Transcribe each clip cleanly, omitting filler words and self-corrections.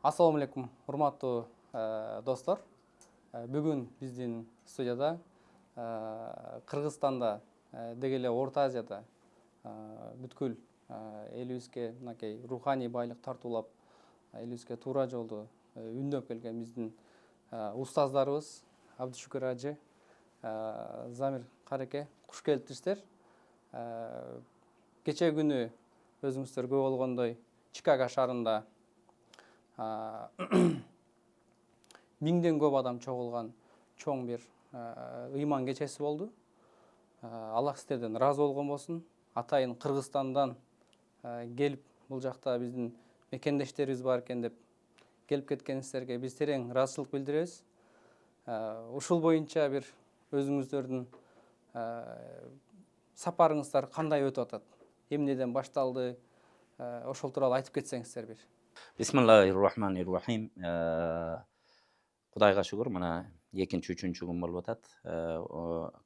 Assalamu алейкум, урматтуу достор. Бүгүн биздин студияда Кыргызстанда деги эле Орто Азияда бүткүл элибизге мынакей руханий байлык тартуулап элибизге туура жолду үндөп келген биздин устаздарыбыз Абдышүкүр ажы, Замир кареке, куш келиптирсиздер. Кече күнү өзүңүздөр көрүп болгондой Чикаго шаарында миңден көп адам чогулган чоң бир ыйман кечеси болду. Аллах сиздерден ыраазы болгон болсун. Атайын Кыргызстандан келип бул жакта биздин мекендештерибиз бар экен деп келип кеткениңиздерге биз терең ыраазычылык билдиребиз. Ушул боюнча бир өзүңүздөрдүн сапарыңыздар кандай өтүп атат? Эмнеден башталды? Ошол тууралуу айтып кетсеңиздер бир. Бисмиллахир-рахманир-рахим. Кудайга шүгүр, мына экинчи, үчүнчү күн болуп атат.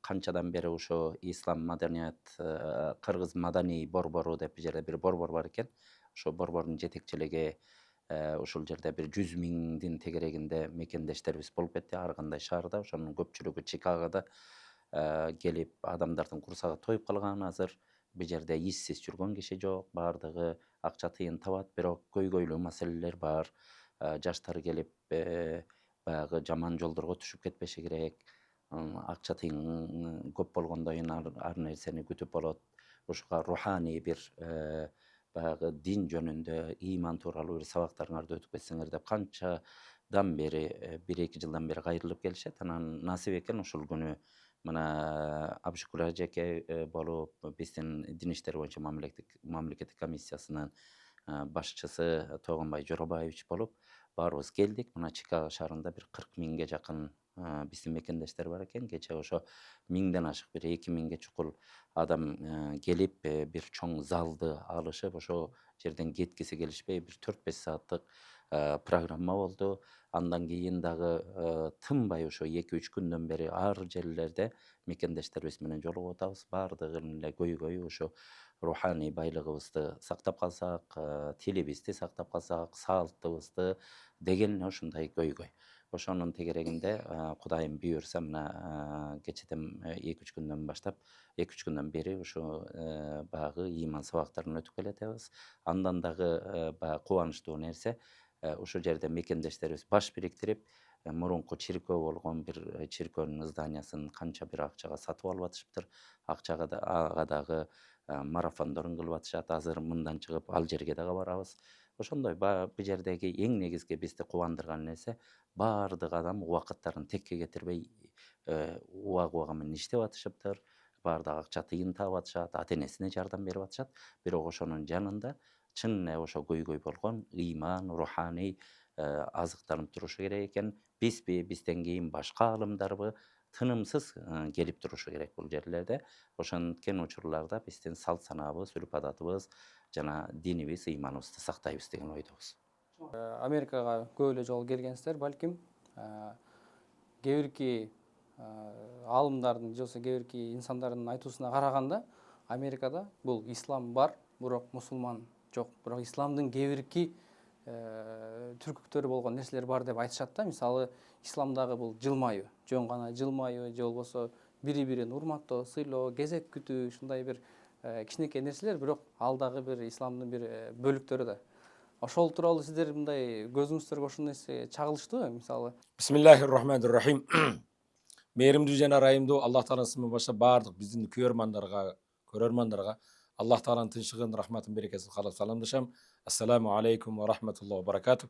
Канчадан бери ошо ислам маданият, кыргыз маданий борбору деп бул жерде бир борбор бар экен. Ошо борбордун жетекчилиги ушул жерде бир 100 миңдин тегерегинде мекендештерибиз болуп кетти ар кандай шаарда. Ошонун көпчүлүгү Чикагода келип адамдардын курсагы тоюп калган. Азыр бул жерде иссиз жүргөн киши жок, баардыгы акча тыйын табат, бирок көйгөйлүү маселелер бар. Жаштар келип баягы жаман жолдорго түшүп кетпеши керек. Акча тыйын көп болгондойун ар нерсени күтүп болот. Ушуга руханий бир баягы дин жөнүндө, ыйман тууралуу бир сабактарыңарды өтүп кетсеңер деп канчадан бери, 1-2 жылдан бери кайрылып келишет. Анан насип экен ушул күнү мына Абдышүкүр ажеке болуп, биздин дин иштери боюнча мамлекеттик комиссиясынын башчысы Тогонбай Жоробаевич болуп, баарыбыз келдик. Мына Чикаго шаарында бир 40 миңге жакын биздин мекендештер бар экен. Кече ошо 1000ден ашык бир 2 миңге чукул адам келип, бир чоң залды алышып, ошол жерден кеткиси келишпей бир 4-5 сааттык программа болду. Андан кийин дагы тынбай ошо 2-3 күндөн бери ар жерлерде мекендештерибиз менен жолугуп атабыз. Баардыгынын эле көйгөйү ошо руханий байлыгыбызды сактап калсак, тилибизди сактап калсак, салтыбызды деген эле ушундай көйгөй. Ошонун тегерегинде Кудайым буйрса мына кечеден 2-3 күндөн баштап, 2-3 күндөн бери ушу баягы ыйман сабактарын өтүп келатабыз. Андан дагы баягы кубанычтуу нерсе, ушул жерде мекендештерибиз баш бириктирип, мурунку чиркөө болгон бир чиркөөнүн зданиясын канча бир акчага сатып алып атышыптыр. Ага дагы марафондорун кылып атышат. Азыр мындан чыгып ал жерге дагы барабыз. Ошондой бул жердеги эң негизги бизди кубандырган нерсе, баардык адам убакыттарын текке кетирбей убагы менен иштеп атышыптыр. Баардык акча тыйын таап атышат, ата-энесине жардам берип атышат. Бирок ошонун жанында чын эле ошо көйгөй болгон ыйман, руханий азыктанып турушу керек экен. Бизби, бизден кийин башка аалымдарбы тынымсыз келип турушу керек бул жерлерде. Ошенткен учурларда биздин салт санаабыз, үрп адатыбыз жана динибиз, ыйманыбызды сактайбыз деген ойдобуз. Америкага көп эле жолу келгенсиздер, балким. Кээ бирки аалымдардын же болбосо кээ бирки инсандардын айтуусуна караганда, Америкада бул ислам бар, бирок мусулман жок. Бирок исламдын кээ бирки түркүктөрү болгон нерселер бар деп айтышат да. Мисалы, исламдагы бул жылмаюу, жөн гана жылмаюу же болбосо бири-бирин урматтоо, сыйлоо, кезек күтүү, ушундай бир кичинекей нерселер, бирок ал дагы бир исламдын бир бөлүктөрү да. Ошол тууралуу сиздер мындай көзүңүздөргө ошол нерсе чагылыштыбы? Мисалы, Бисмиллахир-рахманир-рахим. Мээримдүү жана ырайымдуу Аллах Тааланын исминен баштап баардык биздин көрөрмандарга Аллах Тааланын тынчтыгын, рахматын, берекесин каалап саламдашам. Ассаламу алейкум ва рахматуллахи ва баракатух.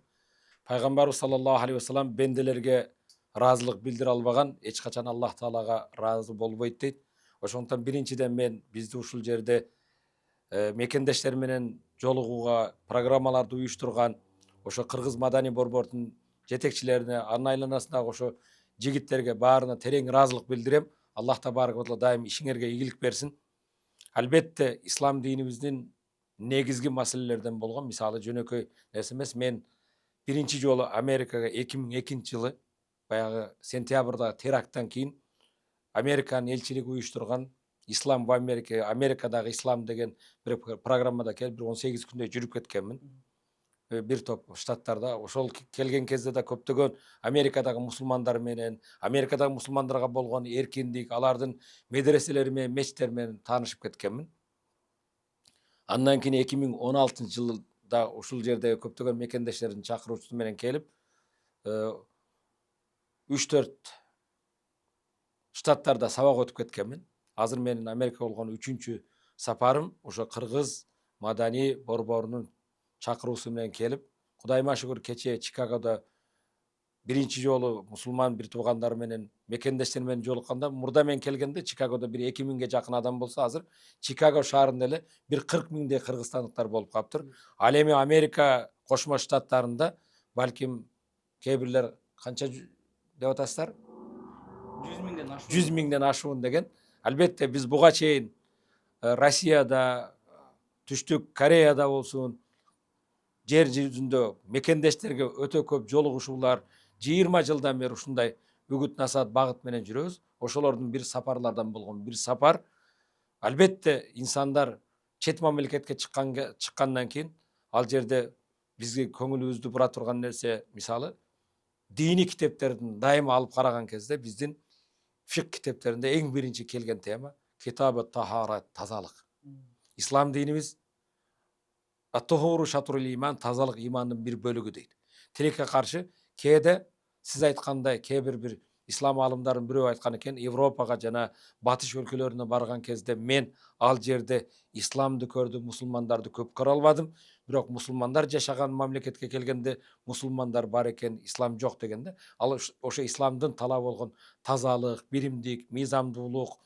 Пайгамбарыбыз саллаллаху алейхи ва саллям бенделерге ыраазылык билдире албаган эч качан Аллах Таалага ыраазы болбойт дейт. Ошондуктан биринчиден мен бизди ушул жерде мекендештер менен жолугууга программаларды уюштурган ошо Кыргыз маданий борбордун жетекчилерине, анын айланасындагы ошо жигиттерге баарына терең ыраазылык билдирем. Аллах табарак ва таала дайым ишиңерге ийгилик берсин. Албетте ислам динибиздин негизги маселелерден болгон, мисалы жөнөкөй нерсе эмес. Мен биринчи жолу Америкага 2002-жылы баягы сентябрдагы теракттан кийин Американын элчилиги уюштурган Ислам в Америкадагы ислам деген бир программада келип, бир 18 күндөй жүрүп кеткенмин. бир топ штаттарда ошол келген кезде да көптөгөн Америкадагы мусулмандар менен, Америкадагы мусулмандарга болгон эркиндик, алардын медреселери менен, мечиттери менен таанышып кеткенмин. Андан кийин 2016-жылда ушул жердеги көптөгөн мекендештердин чакыруусу менен келип, 3-4 штаттарда сабак өтүп кеткенмин. Азыр менин Америкага болгон 3-чү сапарым ошо кыргыз маданий борборунун чакыруусу менен келип, Кудайыма шүгүр кечээ Чикагодо биринчи жолу мусулман бир туугандар менен, мекендештер менен жолукканда, мурда мен келгенде Чикагодо бир 2000ге жакын адам болсо, азыр Чикаго шаарында эле бир 40 миңдей кыргызстандыктар болуп калыптыр. Ал эми Америка Кошмо Штаттарында балким кээ бирлер канча деп атасыздар? 100 миңден ашуун деген. Албетте биз буга чейин Россияда, Түштүк Кореяда болсун, жер жүзүндө мекендештерге өтө көп жолугушуулар, 20 жылдан бери ушундай үгүт насаат багыт менен жүрөбүз. Ошолордун бир сапарлардан болгон бир сапар. Албетте инсандар чет мамлекетке чыккандан кийин ал жерде бизге көңүлүбүздү бура турган нерсе, мисалы, дини китептердин дайыма алып караган кезде биздин фик китептеринде эң биринчи келген тема китабы тахара, тазалык. Ислам динибиз ат-тухуру шатрул иман, тазалык имандын бир бөлүгү дейт. Тилекке каршы кээде сиз айткандай кээ бир ислам аалымдарынын бирөө айткан экен, Европага жана батыш өлкөлөрүнө барган кезде мен ал жерде исламды көрдүм, мусулмандарды көп көрө албадым, бирок мусулмандар жашаган мамлекетке келгенде мусулмандар бар экен, ислам жок дегенде, ал ошо исламдын талабы болгон тазалык, биримдик, мыйзамдуулук,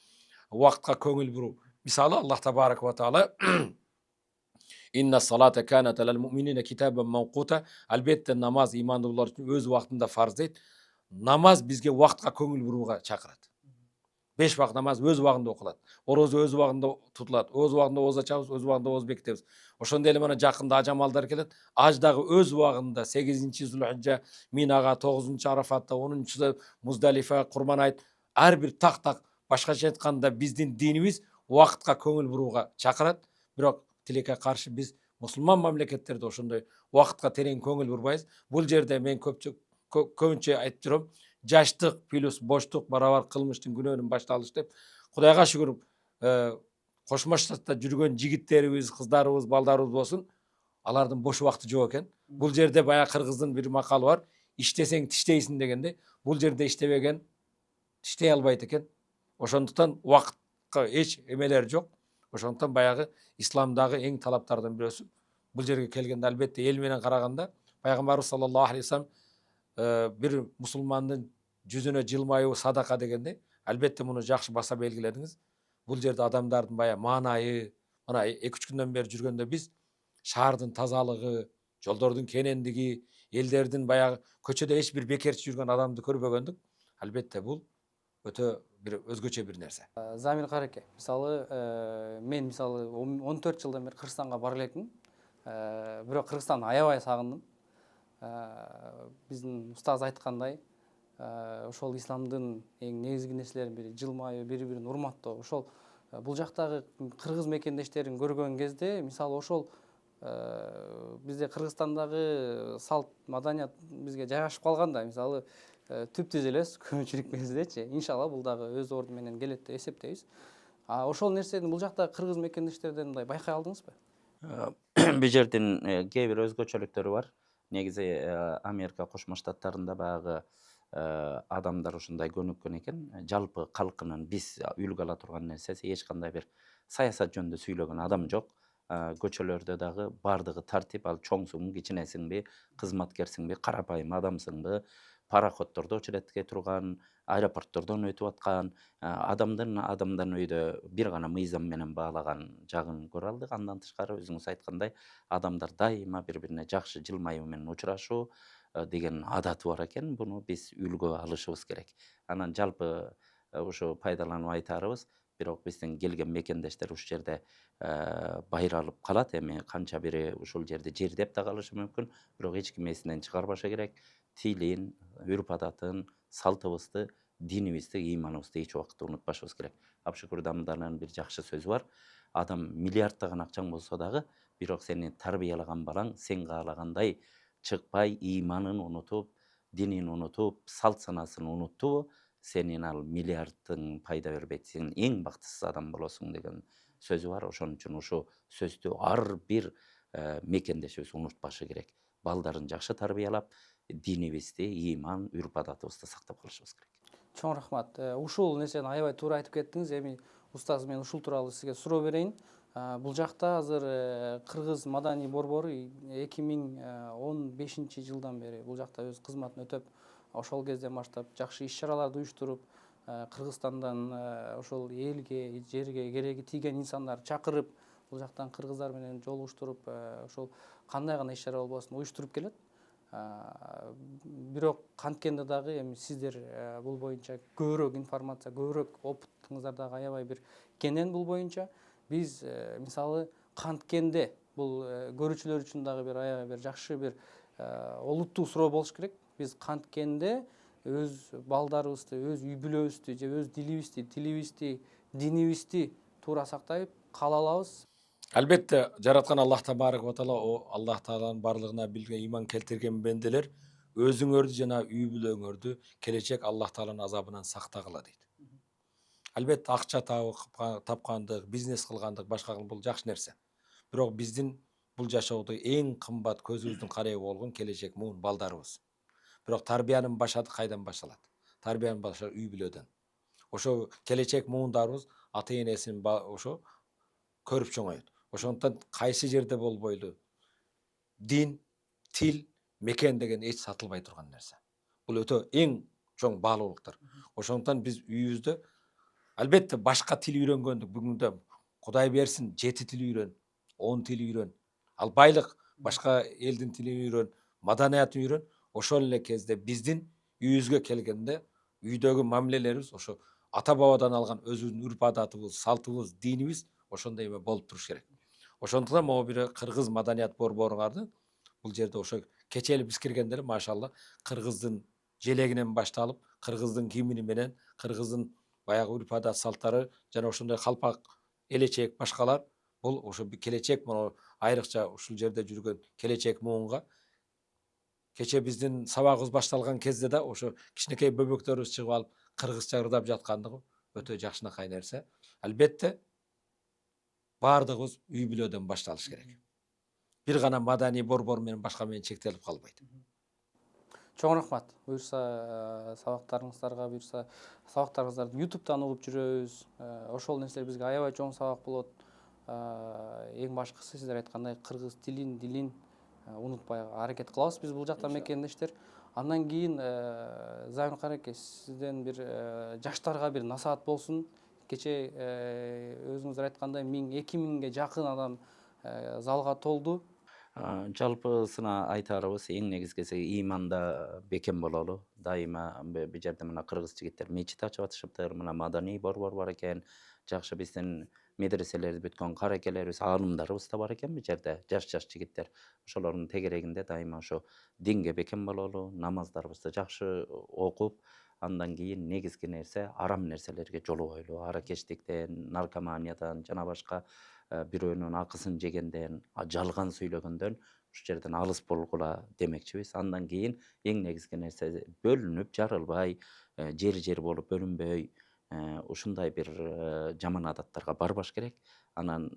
убакытка көңүл буруу. Мисалы Аллах табарак ва таала Инна салата канат алал муъминина китабан мавкута. Албетте намаз имандуулар үчүн өз убактында фарз дейт. Намаз бизге убакытка көңүл бурууга чакырат. 5 вакыт намаз өз убагында окулат. Орозо өз убагында тутулат. Өз убагында оз ачабыз, өз убагында оз бекитебиз. Ошондой эле мына жакында аж амалдар келет. Аж дагы өз убагында 8-чи Зулхижжа, Минага, 9-чу Арафатта, 10-чу Муздалифа, Курман айт, ар бир так башкача айтканда биздин динибиз убакытка көңүл бурууга чакырат. Бирок тилекке каршы биз мусулман мамлекеттерде ошондой убакытка терең көңүл бурбайбыз. Бул жерде мен көбүнчө айтып жүрөм, жаштык плюс боштук барабар кылмыштын күнөөнүн башталышы деп. Кудайга шүгүр, Кошмо Штатта жүргөн жигиттерибиз, кыздарыбыз, балдарыбыз болсун, алардын бош убакыты жок экен. Бул жерде баягы кыргыздын бир макалы бар, иштесең тиштейсиң дегенде, бул жерде иштебеген тиштей албайт экен. Ошондуктан убакытка эч эмелери жок. Ошондуктан баягы исламдагы эң талаптардан бирөөсү бул жерге келгенде албетте эл менен караганда пайгамбарыбыз саллаллаху алейхи вассалам бир мусулмандын жүзүнө жылмаюу садака дегенде, албетте муну жакшы баса белгиледиңиз. Бул жерде адамдардын баягы маанайы, мына 2-3 күндөн бери жүргөндө биз шаардын тазалыгы, жолдордун кенендиги, элдердин баягы көчөдө эч бир бекерчи жүргөн адамды көрбөгөндүк. Албетте бул өтө бир өзгөчө бир нерсе. Замир Караке, мисалы, мен мисалы 14 жылдан бери Кыргызстанга бара элекмин. Бирок Кыргызстанды аябай сагындым. Биздин устаз айткандай, ошол исламдын эң негизги нерселеринин бири жылмаюу, бири-бирин урматтоо. Ошол бул жактагы кыргыз мекендештерин көргөн кезде, мисалы ошол бизде Кыргызстандагы салт, маданият бизге жайгашып калган да, мисалы түп-түз элес көпчүлүк биздечи. Иншалла бул дагы өз орду менен келет деп эсептейбиз. Ошол нерсени бул жактагы кыргыз мекендештерден мындай байкай алдыңызбы? Бул жердин кээ бир өзгөчөлүктөрү бар. Негизи Америка Кошмо Штаттарында баягы адамдар ушундай көнүккөн экен. Жалпы калкынын биз үлгү ала турган нерсеси эч кандай бир саясат жөнүндө сүйлөгөн адам жок. Көчөлөрдө дагы бардыгы тартип, ал чоңсуңбу, кичинесиңби, кызматкерсиңби, карапайым адамсыңбы, пароходдордо очередке турган, аэропорттордон өтүп аткан адамдан өйдө бир гана мыйзам менен баалаган жагын көрө алдык. Андан тышкары өзүңүз айткандай адамдар дайыма бири-бирине жакшы жылмаюу менен учурашуу деген адаты бар экен. Буну биз үлгү алышыбыз керек. Анан жалпы ушу пайдаланып айтарыбыз, бирок биздин келген мекендештер ушул жерде байралып калат. Эми канча бири ушул жерди жердеп да калышы мүмкүн, бирок эч ким эсинен чыгарбашы керек. Тилин, үрп адатын, салтыбызды, динибизди, ыйманыбызды эч убакытта унутпашыбыз керек. Абшыкур Дамданын бир жакшы сөзү бар. адам миллиарддаган акчаң болсо дагы, бирок сени тарбиялаган балаң сен каалагандай чыкпай, ыйманын унутуп, динин унутуп, салт санасын унуттубу, сенин ал миллиардтың пайда бербейт. Сен эң бактысыз адам болосуң деген сөзү бар. Ошон үчүн ушу сөздү ар бир мекендешибиз унутпашы керек. Балдарын жакшы тарбиялап, динибизди, ыйман, үрп адатыбызды сактап калышыбыз керек. Чоң рахмат. Ушул нерсени аябай туура айтып кеттиңиз. Эми устаз, мен ушул тууралуу сизге суроо берейин. Бул жакта азыр Кыргыз маданий борбору 2015 жылдан бери бул жакта өз кызматын өтөп, ошол кезден баштап жакшы иш-чараларды уюштуруп, Кыргызстандан ошол элге, жерге кереги тийген инсандарды чакырып, бул жактан кыргыздар менен жолугуштуруп, ошол кандай гана иш-чара болбосун уюштуруп келет. Бирок канткенде дагы эми сиздер бул боюнча көбүрөөк информация, көбүрөөк опытыңыздар дагы аябай бир кенен бул боюнча. Биз мисалы канткенде бул көрүүчүлөр үчүн дагы бир аябай бир жакшы бир олуттуу суроо болуш керек. Биз канткенде өз балдарыбызды, өз үй бүлөбүздү же өз дилибизди, тилибизди, динибизди туура сактап кала алабыз. Албетте, жараткан Аллах табарак ва таала, о Аллах тааланын барлыгына билге иман келтирген бенделер өзүңөрдү жана үй бүлөңөрдү келечек Аллах тааланын азабынан сактагыла дейт. Албетте, акча тапкандык, бизнес кылгандык, башка бул жакшы нерсе. Бирок биздин бул жашоодо эң кымбат көзүбүздүн карайы болгон келечек муун балдарыбыз. Бирок тарбиянын башаты кайдан башталат? Тарбиянын башы үй бүлөдөн. Ошо келечек муундарыбыз ата энесин ошо көрүп чоңойот. Ошондуктан кайсы жерде болбойлу дин, тил, мекен деген эч сатылбай турган нерсе. Бул өтө эң чоң баалуулуктар. Ошондуктан биз үйүбүздө албетте башка тил үйрөнгөндүк бүгүндө Кудай берсин 7 тил үйрөн, 10 тил үйрөн. Ал байлык башка элдин тилин үйрөн, маданиятын үйрөн. Ошол эле кезде биздин үйүбүзгө келгенде үйдөгү мамилелерибиз ошо ата бабадан алган өзүбүздүн үрп адатыбыз, салтыбыз, динибиз ошондой эме болуп туруш керек. Ошондуктан могу бир Кыргыз маданият борборуңарды бул жерде ошо кечээ эле биз киргенде эле машалла кыргыздын желегинен башталып, кыргыздын кимини менен, кыргыздын баягы үрп адат салттары жана ошондой калпак, элечек, башкалар бул ошо келечек мону айрыкча ушул жерде жүргөн келечек муунга кечээ биздин сабагыбыз башталган кезде да ошо кичинекей бөбөктөрүбүз чыгып алып кыргызча ырдап жаткандыгы өтө жакшынакай нерсе. Албетте баардыгыбыз үй бүлөдөн башталыш керек. Бир гана маданий борбор менен башка менен чектелип калбайт. Чоң рахмат. Буюрса сабактарыңыздарга, буюрса сабактарыңыздарды YouTube'дан угуп жүрөбүз. Ошол нерселер бизге аябай чоң сабак болот. Эң башкысы сиздер айткандай кыргыз тилин, дилин унутпай аракет кылабыз биз бул жакта мекендештер. Андан кийин Замир караке, сизден бир жаштарга бир насаат болсун. Кечээ өзүңүздөр айткандай 2000ге жакын адам залга толду. Жалпысына айтарыбыз эң негизгиси ыйманда бекем бололу. Дайыма бул жерде мына кыргыз жигиттер мечит ачып атышыптыр, мына маданий борбор бар экен. Жакшы биздин медреселерди бүткөн каракелерибиз, аалымдарыбыз да бар экен бул жерде, жаш жигиттер. Ошолордун тегерегинде дайыма ошо динге бекем бололу, намаздарыбызды жакшы окуп, андан кийин негизги нерсе арам нерселерге жолубойлу. Аракечтиктен, наркоманиядан жана башка бирөөнүн акысын жегенден, жалган сүйлөгөндөн ушул жерден алыс болгула демекчибиз. Андан кийин эң негизги нерсе бөлүнүп, жарылбай, жер болуп бөлүнбөй, ушундай бир жаман адаттарга барбаш керек. Анан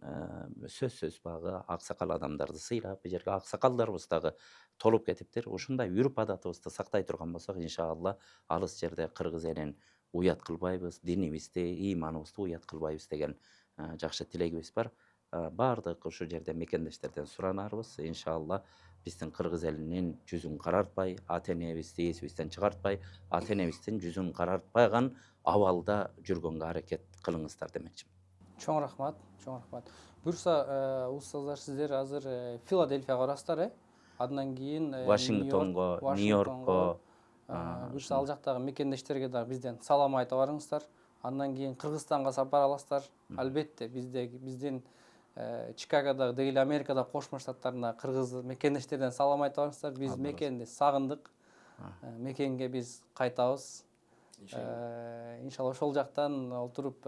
сөзсүз багы аксакал адамдарды сыйлап, бул жерге аксакалдарыбыз дагы толуп кетиптир. Ушундай үрп адатыбызды сактай турган болсок, иншалла алыс жерде кыргыз элин уят кылбайбыз, динибизди, ыйманыбызды уят кылбайбыз деген жакшы тилегибиз бар. Баардык ушул жерде мекендештерден суранарбыз. Иншалла биздин кыргыз элинин жүзүн карартпай, ата энебизди эсибизден чыгартпай, ата энебиздин жүзүн карартпаган абалда жүргөнгө аракет кылыңыздар демекчимин. Чоң рахмат, чоң рахмат. Буюрса устаздар, сиздер азыр Филадельфияга барасыздар, Андан кийин Вашингтонго, Нью-Йоркко, буюрса ал жактагы мекендештерге дагы бизден салам айта барыңыздар. Андан кийин Кыргызстанга сапар аласыздар. Албетте биздин Чикагодагы деги Америкада Кошмо Штаттарында кыргыз мекендештерден салам айта барыңыздар. Биз мекенди сагындык. Мекенге биз кайтабыз. Иншалла ошол жактан олтуруп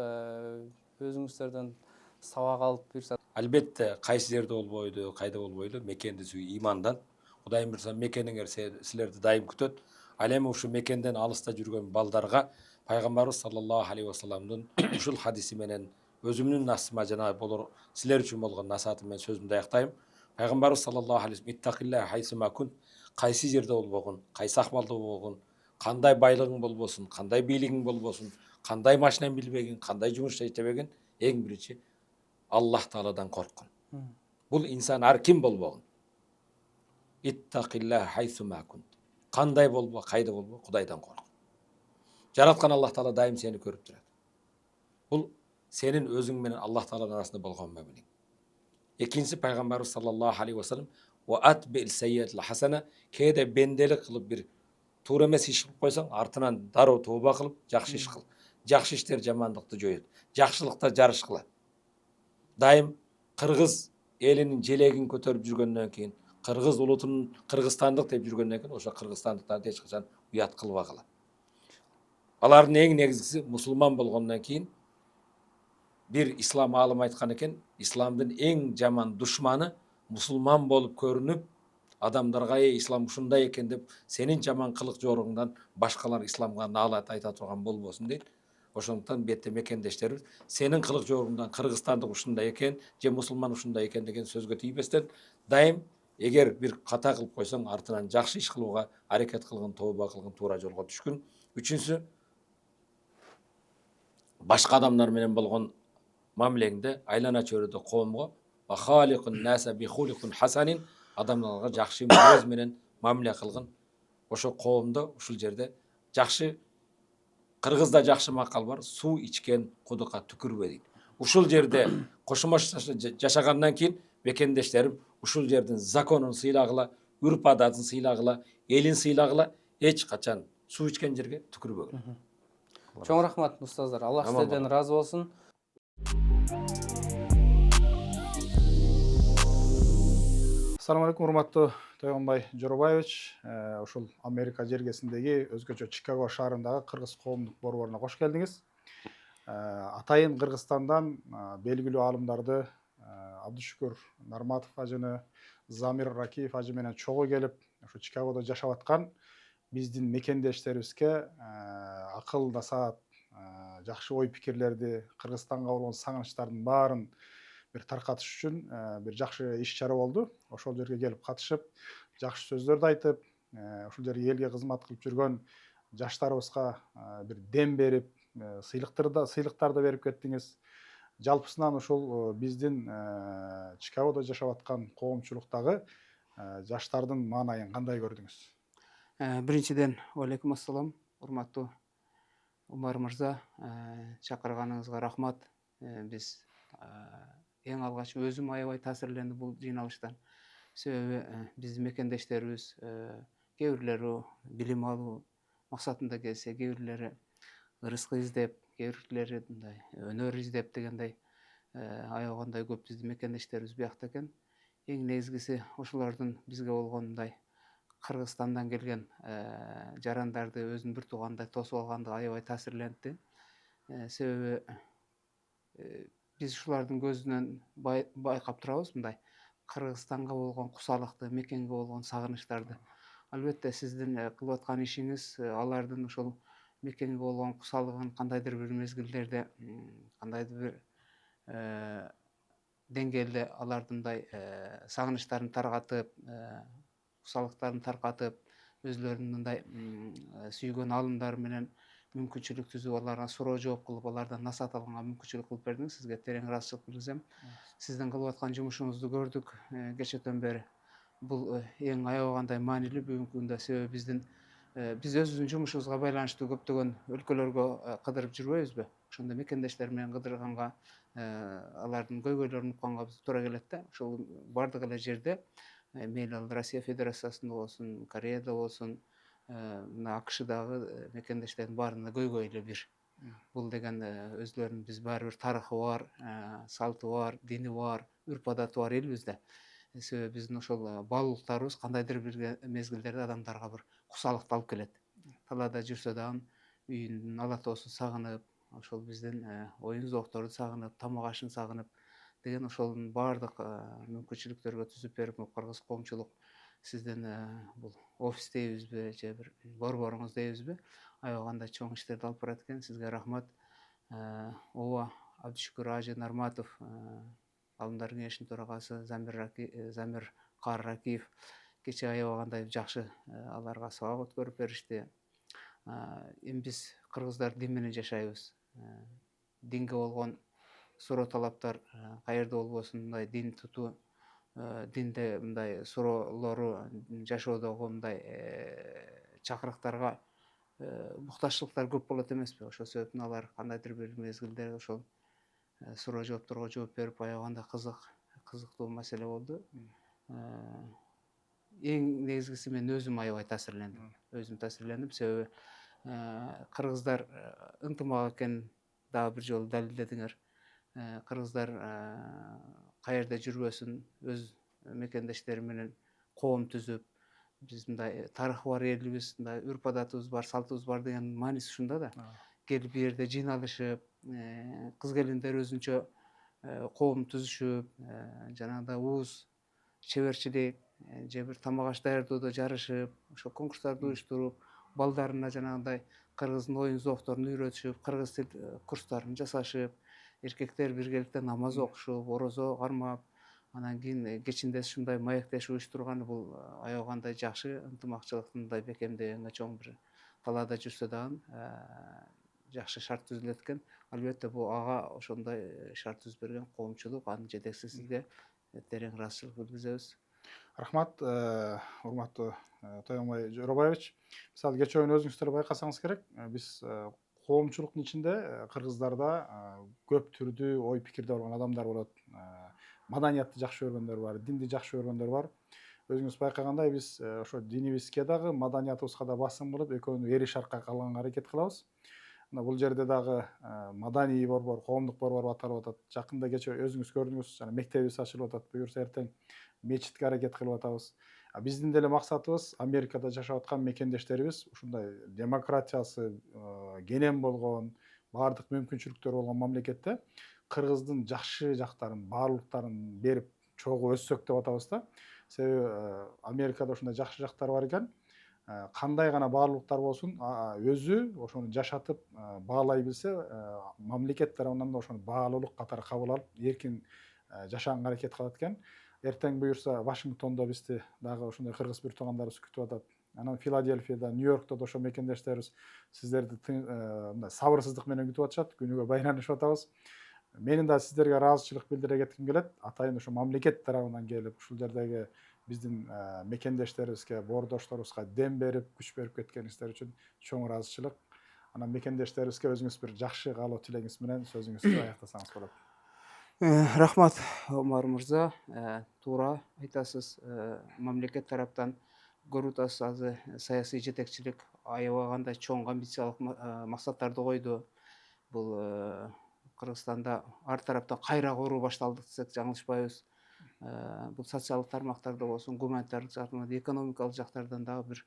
өзүңүздөрдөн сабак алып буюрса. Албетте кайсы жерде болбойду, кайда болбойлу, мекенди сүйүү имандан. Кудайым буюрса мекениңер силерди дайым күтөт. Ал эми ушу мекенден алыста жүргөн балдарга пайгамбарыбыз саллаллаху алейхи вассаламдын ушул хадиси менен өзүмдүн насыма жана болор силер үчүн болгон насаатым менен сөзүмдү аяктайм. Пайгамбарыбыз саллаллаху алейхи иттакилла хайсума кун, кайсы жерде болбогун, кайсы акыбалда болбогун, кандай байлыгың болбосун, кандай бийлигиң болбосун, кандай машинаны билбегин, кандай жумуш иштебегин, эң биринчи Аллах Тааладан корккун. Бул инсан ар ким болбогун. Иттакилла хайсума кун. Кандай болбо, кайда болбо, Кудайдан корк. Жараткан Аллах Таала дайым сени көрүп турат. Бул сенин өзүң менен Аллах Тааладын арасында болгон мамилең. Экинчиси пайгамбарыбыз саллаллаху алейхи вассалам ва атбил сайyiatil hasana, кээде бенделик кылып бир туура эмес иш кылып койсоң, артынан дароо тооба кылып, жакшы иш кыл. Жакшы иштер жамандыкты жоёт. Жакшылыкта жарыш кыла. Дайым кыргыз элинин желегин көтөрүп жүргөндөн кийин, кыргыз улутунун кыргызстандык деп жүргөндөн кийин, ошо кыргызстандыктарды эч качан уят кылбагыла. Алардын эң негизгиси мусулман болгондон кийин бир ислам аалымы айткан экен, исламдын эң жаман душманы мусулман болуп көрүнүп, адамдарга ислам ушундай экен деп, сенин жаман кылык жоруңдан башкалар исламга наалат айта турган болбосун дейт. Ошондуктан бетте мекендештерибиз сенин кылык жоруңдан кыргызстандык ушундай экен, же мусулман ушундай экен деген сөзгө тийбестен, дайым эгер бир ката кылып койсоң, артынан жакшы иш кылууга аракет кылгын, тооба кылгын, туура жолго түшкүн. Үчүнчүсү, башка адамдар менен болгон мамилеңде айлана чөйрөдө коомго ва халикун наса би хуликун хасанин, адамдарга жакшы мүнөз менен мамиле кылгын. Ошо коомдо ушул жерде жакшы, кыргызда жакшы макал бар, суу ичкен кудукка түкүрбө дейт. Ушул жерде кошумош жашагандан кийин мекендештерим ушул жердин законун сыйлагыла, үрп адатын сыйлагыла, элин сыйлагыла, эч качан суу ичкен жерге түкүрбөгүлө. Чоң рахмат устаздар. Аллах сиздерден разы болсун. Assalamu alaikum, урматтуу Тойгонбай Жоробаевич. Ушул Америка жергесиндеги өзгөчө Чикаго шаарындагы кыргыз коомдук борборуна кош келдиңиз. Атайын Кыргызстандан белгилүү аалымдарды Абдушүкүр Нарматов ажыны, Замир Ракиев ажы менен чогуу келип, ушу Чикагодо жашап аткан биздин мекендештерибизге акыл насаат, жакшы ой пикирлерди, Кыргызстанга болгон сагынычтардын баарын бир таркатыш үчүн бир жакшы иш чара болду. Ошол жерге келип катышып, жакшы сөздөрдү айтып, ушул жерге элге кызмат кылып жүргөн жаштарыбызга бир дем берип, сыйлыктарды берип кеттиңиз. Жалпысынан ушул биздин Чикагодо жашап аткан коомчулуктагы жаштардын маанайын кандай көрдүңүз? Биринчиден, алейкум ассалам, урматтуу Умар мырза, чакырганыңызга рахмат. Биз эң алгач өзүм аябай таасирлендим бул жыйналыштан. Себеби биздин мекендештерибиз кээ бирлери билим алуу максатында келсе, кээ бирлери ырыскы издеп, кээ бирлери мындай өнөр издеп дегендей аябагандай көп биздин мекендештерибиз биякта экен. Эң негизгиси ошолордун бизге болгон мындай Кыргызстандан келген жарандарды өзүнүн бир туугандай тосуп алгандыгы аябай таасирлентти. Себеби биз ушулардын көзүнөн байкап турабыз мындай Кыргызстанга болгон кусалыкты, мекенге болгон сагынычтарды. Албетте сиздин кылып аткан ишиңиз алардын ошол мекенге болгон кусалыгын кандайдыр бир мезгилдерде, кандайдыр бир деңгээлде алардындай сагынычтарын таркатып, кусалыктарын таркатып, өзлөрүнүн мындай сүйгөн аалымдары менен мүмкүнчүлүк түзүп, аларга суроо жооп кылып, алардан насаат алганга мүмкүнчүлүк кылып бердиңиз. Сизге терең ыраазычылык билдирсем. Сиздин кылып аткан жумушуңузду көрдүк кечээден бери. Бул эң аябагандай маанилүү бүгүнкү күндө. Себеби биз өзүбүздүн жумушубузга байланыштуу көптөгөн өлкөлөргө кыдырып жүрбөйбүзбү? Ошондо мекендештер менен кыдырганга, алардын көйгөйлөрүн укканга биз туура келет да. Ошол бардык эле жерде, мейли ал Россия Федерациясында болсун, Кореяда болсун, мына АКШдагы мекендештердин баарында көйгөй эле бир. Бул деген өзлөрүнүн биз баары бир тарыхы бар, салты бар, дини бар, үрп адаты бар элбиз да. Себеби биздин ошол баалуулуктарыбыз кандайдыр бир мезгилдерде адамдарга бир кусалыкты алып келет. Талаада жүрсө дагы үйүнүн ала тоосун сагынып, ошол биздин оюн зоокторду сагынып, тамак ашын сагынып, деген ошолдун баардык мүмкүнчүлүктөргө түзүп берип, кыргыз коомчулук сиздин бул офис дейбизби же бир борборуңуз дейбизби, аябай кандай чоң иштерди алып барат экен. Сизге рахмат. Ооба, Абдышүкүр Ажы Нарматов, Алымдар кеңешинин төрагасы Замир Каар Ракиев кечээ аябай кандай жакшы аларга сабак өткөрүп беришти. Эми биз кыргыздар дин менен жашайбыз. Динге болгон суроо талаптар каерде болбосун, мындай дин тутуу, динде мындай суроолору жашоодогу мындай чакырыктарга муктачтыктар көп болот эмеспи? Ошол себептен алар кандайдыр бир мезгилде ошол суроо жоопторго жооп берип, аябай кандай кызыктуу маселе болду. Эң негизгиси мен өзүм аябай таасирлендим. Себеби кыргыздар ынтымак экенин дагы бир жолу далилдедиңер. Кыргыздар каерде жүрбөсүн өз мекендештери менен коом түзүп, биз мындай тарыхы бар элбиз, мындай үрп адатыбыз бар, салтыбыз бар деген мааниси ушунда да. Келип бул жерде жыйналышып, кыз келиндер өзүнчө коом түзүшүп, жанагындай уус чеберчилик же бир тамак аш даярдоодо жарышып, ошо конкурстарды уюштуруп, балдарына жанагындай кыргыздын оюн зоокторун үйрөтүшүп, кыргыз тил курстарын жасашып, эркектер биргеликте намаз окушуп, орозо кармап, анан кийин кечинде ушундай маектеш уюштурганы бул аябай кандай жакшы ынтымакчылыктын мындай бекемдегенге чоң бир талаада жүрсө дагы жакшы шарт түзүлөт экен. Албетте бул ага ошондой шарт түзүп берген коомчулук, анын жетекчисине терең ыраазычылык билдиребиз. Рахмат, урматтуу Тойгонбай Жоробаевич. Мисалы кечээ өзүңүздөр байкасаңыз керек, биз коомчулуктун ичинде кыргыздарда көп түрдүү ой пикирде болгон адамдар болот. Маданиятты жакшы көргөндөр бар, динди жакшы көргөндөр бар. Өзүңүз байкагандай биз ошо динибизге дагы маданиятыбызга да басым кылып, экөөнү эри шаркка калганга аракет кылабыз. Мына бул жерде дагы маданий борбор, коомдук борбор аталып атат. Жакында кечээ өзүңүз көрдүңүз, жана мектебибиз ачылып атат. Буюрса эртең мечитке аракет кылып атабыз. Биздин деле максатыбыз Америкада жашап аткан мекендештерибиз ушундай демократиясы кенен болгон, баардык мүмкүнчүлүктөр болгон мамлекетте кыргыздын жакшы жактарын, баалуулуктарын берип чогуу өссөк деп атабыз да. Себеби Америкада ушундай жакшы жактар бар экен. Кандай гана баалуулуктар болсун, өзү ошону жашатып баалай билсе, мамлекет тарабынан да ошону баалуулук катары кабыл алып, эркин жашаганга аракет кылат экен. Эртең буюрса Вашингтондо бизди дагы ушундай кыргыз бир туугандарыбыз күтүп атат. Анан Филадельфияда, Нью-Йоркто да ошо мекендештерибиз сиздерди мындай сабырсыздык менен күтүп атышат. Күнүгө байланышып атабыз. Менин да сиздерге ыраазычылык билдире кетким келет. Атайын ошо мамлекет тарабынан келип, ушул жердеги биздин мекендештерибизге, боордошторубузга дем берип, күч берип кеткениңиздер үчүн чоң ыраазычылык. Анан мекендештерибизге өзүңүз бир жакшы каалоо тилегиңиз менен сөзүңүздү аяктасаңыз болот. Рахмат, Омар мырза. Туура айтасыз. Мамлекет тараптан көрүп атасыз, азыр саясий жетекчилик аябай кандай чоң амбициялык максаттарды койду. Бул Кыргызстанда ар тараптан кайра куруу башталды десек жаңылышпайбыз. Бул социалдык тармактарда болсун, гуманитардык жактан, экономикалык жактардан дагы бир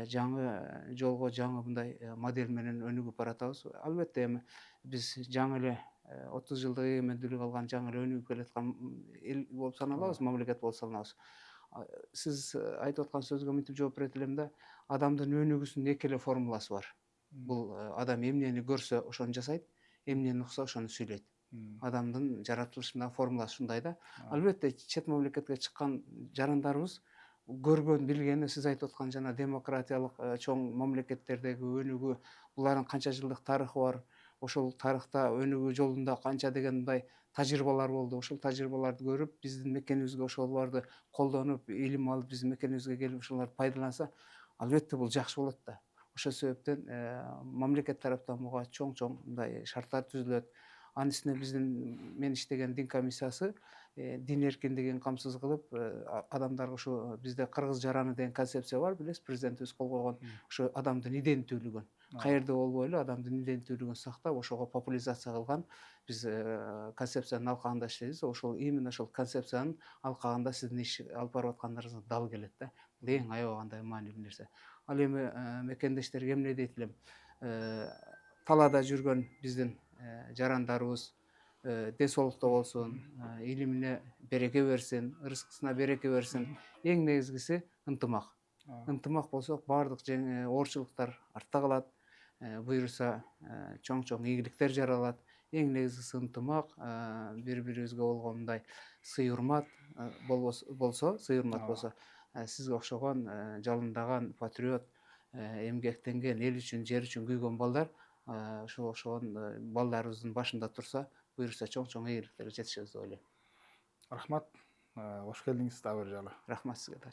жаңы жолго, жаңы мындай модель менен өнүгүп баратабыз. Албетте эми биз жаңы эле 30 жылдык эгемендүүлүк алган жаңы эле өнүгүп келаткан эл болуп саналабыз, мамлекет болуп саналабыз. Сиз айтып аткан сөзгө мынтип жооп берет элем да, адамдын өнүгүүсүнүн эки эле формуласы бар. Бул адам эмнени көрсө ошону жасайт, эмнени укса ошону сүйлөйт. Адамдын жаратылышындагы формуласы ушундай да. Албетте чет мамлекетке чыккан жарандарыбыз көргөн, билгени сиз айтып аткан жана демократиялык чоң мамлекеттердеги өнүгүү, булардын канча жылдык тарыхы бар. Ошол тарыхта өнүгүү жолунда канча деген мындай тажрыйбалар болду. Ошол тажрыйбаларды көрүп, биздин мекенибизге ошолорду колдонуп, илим алып, биздин мекенибизге келип ошолорду пайдаланса, албетте бул жакшы болот да. Ошол себептен мамлекет тараптан буга чоң мындай шарттар түзүлөт. Анын үстүнө биздин мен иштеген дин комиссиясы дин эркиндигин камсыз кылып, адамдарга ушу бизде кыргыз жараны деген концепция бар, билесиз, президентибиз кол койгон. Ошо адамдын иденттүүлүгүн, каерде болбой эле адамдын иденттүүлүгүн сактап, ошого популяризация кылган биз концепциянын алкагында иштейбиз. Ошол именно ошол концепциянын алкагында сиздин иш алып барып аткандарыңызга дал келет да. Бул эң аябай кандай маанилүү нерсе. Ал эми мекендештерге эмне дейт элем? Талаада жүргөн биздин жарандарыбыз, денсаулыкта болсун, илимине береке берсин, ырыскысына береке берсин. Эң негизгиси ынтымак. Ынтымак болсок баардык оорчулуктар артта калат. Буюрса чоң ийгиликтер жаралат. Эң негизгиси ынтымак, бири бирибизге болгон мындай сый урмат болсо, сизге окшогон жалындаган патриот, эмгектенген, эл үчүн, жер үчүн күйгөн балдар ошого окшогон балдарыбыздын башында турса, буюрса чоң ийгиликтерге жетишебиз деп ойлойм. Рахмат. Кош келдиңиз дагы бир жолу. Рахмат сизге да.